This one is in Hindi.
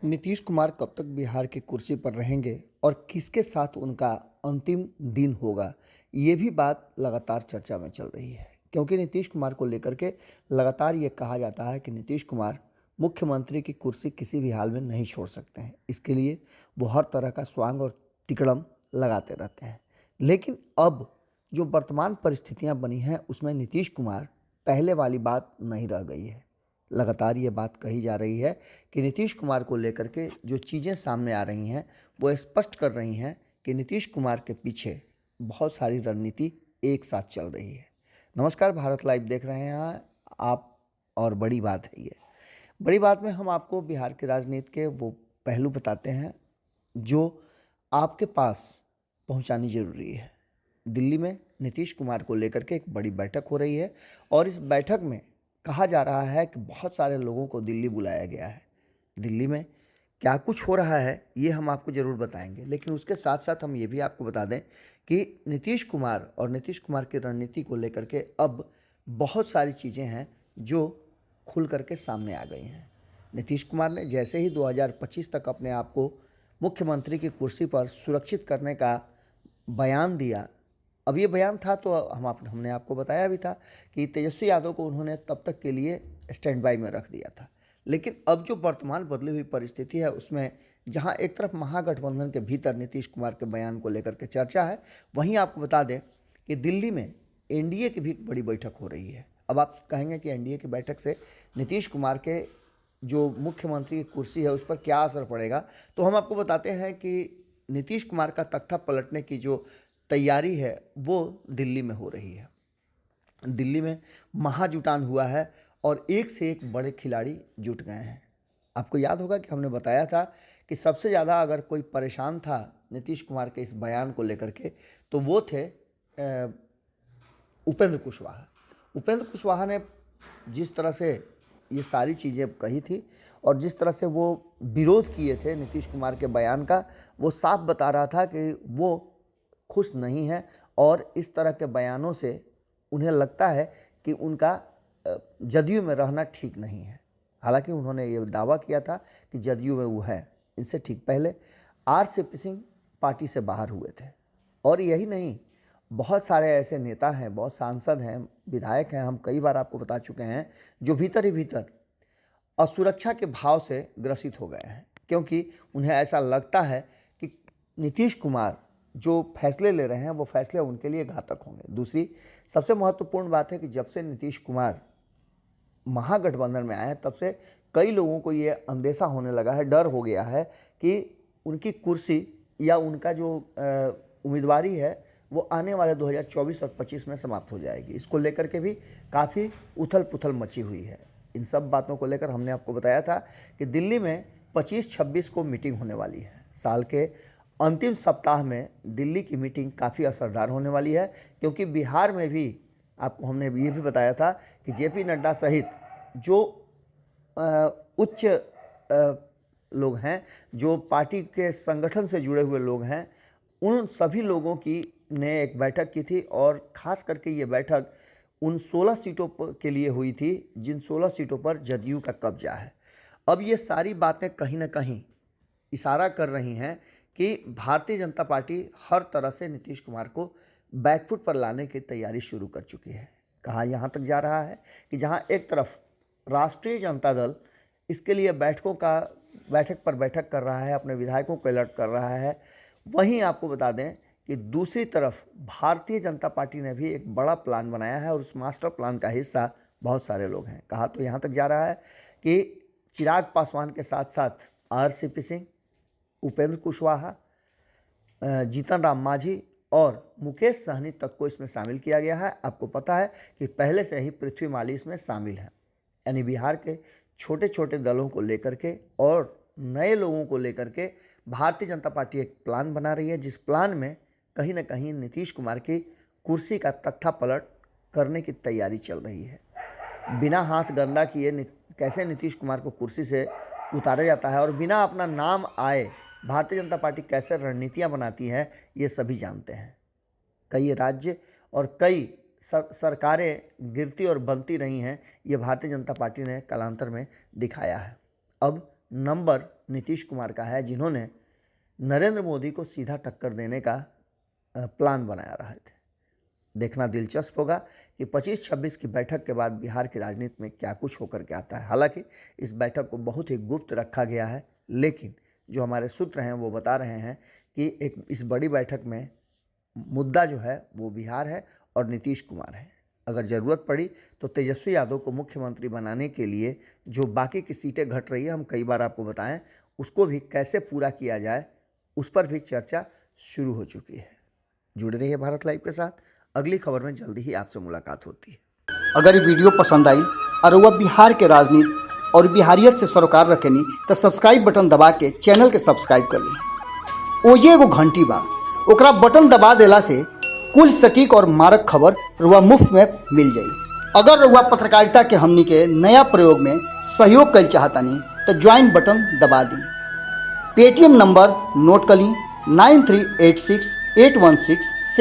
नीतीश कुमार कब तक बिहार की कुर्सी पर रहेंगे और किसके साथ उनका अंतिम दिन होगा, ये भी बात लगातार चर्चा में चल रही है। क्योंकि नीतीश कुमार को लेकर के लगातार ये कहा जाता है कि नीतीश कुमार मुख्यमंत्री की कुर्सी किसी भी हाल में नहीं छोड़ सकते हैं। इसके लिए वो हर तरह का स्वांग और तिकड़म लगाते रहते हैं। लेकिन अब जो वर्तमान परिस्थितियां बनी हैं उसमें नीतीश कुमार पहले वाली बात नहीं रह गई है। लगातार ये बात कही जा रही है कि नीतीश कुमार को लेकर के जो चीज़ें सामने आ रही हैं वो स्पष्ट कर रही हैं कि नीतीश कुमार के पीछे बहुत सारी रणनीति एक साथ चल रही है। नमस्कार, भारत लाइव देख रहे हैं आप और बड़ी बात है ये। बड़ी बात में हम आपको बिहार की राजनीति के वो पहलू बताते हैं जो आपके पास पहुंचानी जरूरी है। दिल्ली में नीतीश कुमार को लेकर के एक बड़ी बैठक हो रही है और इस बैठक में कहा जा रहा है कि बहुत सारे लोगों को दिल्ली बुलाया गया है। दिल्ली में क्या कुछ हो रहा है ये हम आपको ज़रूर बताएंगे, लेकिन उसके साथ साथ हम ये भी आपको बता दें कि नीतीश कुमार और नीतीश कुमार की रणनीति को लेकर के अब बहुत सारी चीज़ें हैं जो खुल करके सामने आ गई हैं। नीतीश कुमार ने जैसे ही 2025 तक अपने आप को मुख्यमंत्री की कुर्सी पर सुरक्षित करने का बयान दिया। अब ये बयान था तो हमने आपको बताया भी था कि तेजस्वी यादव को उन्होंने तब तक के लिए स्टैंड बाई में रख दिया था। लेकिन अब जो वर्तमान बदली हुई परिस्थिति है उसमें जहां एक तरफ महागठबंधन के भीतर नीतीश कुमार के बयान को लेकर के चर्चा है, वहीं आपको बता दें कि दिल्ली में एनडीए की भी बड़ी बैठक हो रही है। अब आप कहेंगे कि एनडीए की बैठक से नीतीश कुमार के जो मुख्यमंत्री की कुर्सी है उस पर क्या असर पड़ेगा, तो हम आपको बताते हैं कि नीतीश कुमार का तख्ता पलटने की जो तैयारी है वो दिल्ली में हो रही है। दिल्ली में महाजुटान हुआ है और एक से एक बड़े खिलाड़ी जुट गए हैं। आपको याद होगा कि हमने बताया था कि सबसे ज़्यादा अगर कोई परेशान था नीतीश कुमार के इस बयान को लेकर के तो वो थे उपेंद्र कुशवाहा। उपेंद्र कुशवाहा ने जिस तरह से ये सारी चीज़ें कही थी और जिस तरह से वो विरोध किए थे नीतीश कुमार के बयान का, वो साफ बता रहा था कि वो खुश नहीं है और इस तरह के बयानों से उन्हें लगता है कि उनका जदयू में रहना ठीक नहीं है। हालांकि उन्होंने ये दावा किया था कि जदयू में वो है। इनसे ठीक पहले आरसीपी सिंह पार्टी से बाहर हुए थे। और यही नहीं, बहुत सारे ऐसे नेता हैं, बहुत सांसद हैं, विधायक हैं, हम कई बार आपको बता चुके हैं, जो भीतर ही भीतर असुरक्षा के भाव से ग्रसित हो गए हैं। क्योंकि उन्हें ऐसा लगता है कि नीतीश कुमार जो फैसले ले रहे हैं वो फैसले उनके लिए घातक होंगे। दूसरी सबसे महत्वपूर्ण बात है कि जब से नीतीश कुमार महागठबंधन में आए हैं तब से कई लोगों को ये अंदेशा होने लगा है, डर हो गया है कि उनकी कुर्सी या उनका जो उम्मीदवारी है वो आने वाले 2024 और 25 में समाप्त हो जाएगी। इसको लेकर के भी काफ़ी उथल पुथल मची हुई है। इन सब बातों को लेकर हमने आपको बताया था कि दिल्ली में 25-26 को मीटिंग होने वाली है। साल के अंतिम सप्ताह में दिल्ली की मीटिंग काफ़ी असरदार होने वाली है, क्योंकि बिहार में भी आपको हमने ये भी बताया था कि जेपी नड्डा सहित जो उच्च लोग हैं, जो पार्टी के संगठन से जुड़े हुए लोग हैं, उन सभी लोगों की ने एक बैठक की थी और ख़ास करके ये बैठक उन 16 सीटों के लिए हुई थी जिन 16 सीटों पर जदयू का कब्जा है। अब ये सारी बातें कहीं ना कहीं इशारा कर रही हैं कि भारतीय जनता पार्टी हर तरह से नीतीश कुमार को बैकफुट पर लाने की तैयारी शुरू कर चुकी है। कहाँ यहाँ तक जा रहा है कि जहाँ एक तरफ राष्ट्रीय जनता दल इसके लिए बैठक पर बैठक कर रहा है, अपने विधायकों को अलर्ट कर रहा है, वहीं आपको बता दें कि दूसरी तरफ भारतीय जनता पार्टी ने भी एक बड़ा प्लान बनाया है और उस मास्टर प्लान का हिस्सा बहुत सारे लोग हैं। कहा तो यहाँ तक जा रहा है कि चिराग पासवान के साथ साथ आरसीपी सिंह, उपेंद्र कुशवाहा, जीतन राम मांझी और मुकेश सहनी तक को इसमें शामिल किया गया है। आपको पता है कि पहले से ही पृथ्वी माली इसमें शामिल है। यानी बिहार के छोटे छोटे दलों को लेकर के और नए लोगों को लेकर के भारतीय जनता पार्टी एक प्लान बना रही है, जिस प्लान में कहीं ना कहीं नीतीश कुमार की कुर्सी का तख्ता पलट करने की तैयारी चल रही है। बिना हाथ गंदा किए कैसे नीतीश कुमार को कुर्सी से उतारा जाता है और बिना अपना नाम आए भारतीय जनता पार्टी कैसे रणनीतियां बनाती है ये सभी जानते हैं। कई राज्य और कई सरकारें गिरती और बनती रही हैं, ये भारतीय जनता पार्टी ने कालांतर में दिखाया है। अब नंबर नीतीश कुमार का है, जिन्होंने नरेंद्र मोदी को सीधा टक्कर देने का प्लान बनाया रहे थे। देखना दिलचस्प होगा कि 25-26 की बैठक के बाद बिहार की राजनीति में क्या कुछ होकर के आता है। हालांकि इस बैठक को बहुत ही गुप्त रखा गया है, लेकिन जो हमारे सूत्र हैं वो बता रहे हैं कि इस बड़ी बैठक में मुद्दा जो है वो बिहार है और नीतीश कुमार है। अगर ज़रूरत पड़ी तो तेजस्वी यादव को मुख्यमंत्री बनाने के लिए जो बाकी की सीटें घट रही है, हम कई बार आपको बताएं, उसको भी कैसे पूरा किया जाए, उस पर भी चर्चा शुरू हो चुकी है। जुड़े रहिए भारत लाइव के साथ। अगली खबर में जल्दी ही आपसे मुलाकात होती है। अगर ये वीडियो पसंद आई और वह बिहार के राजनीति और बिहारियत से सरोकार रखेनी तो सब्सक्राइब बटन दबा के चैनल के सब्सक्राइब कर ली। ओजे एगो घंटी बा, ओकरा बटन दबा देला से कुल सटीक और मारक खबर रुआ मुफ्त में मिल जाई। अगर रुआ पत्रकारिता के हमनी के नया प्रयोग में सहयोग कर चाहतानी तो ज्वाइन बटन दबा दी। पेटीएम नंबर नोट कर ली 93868167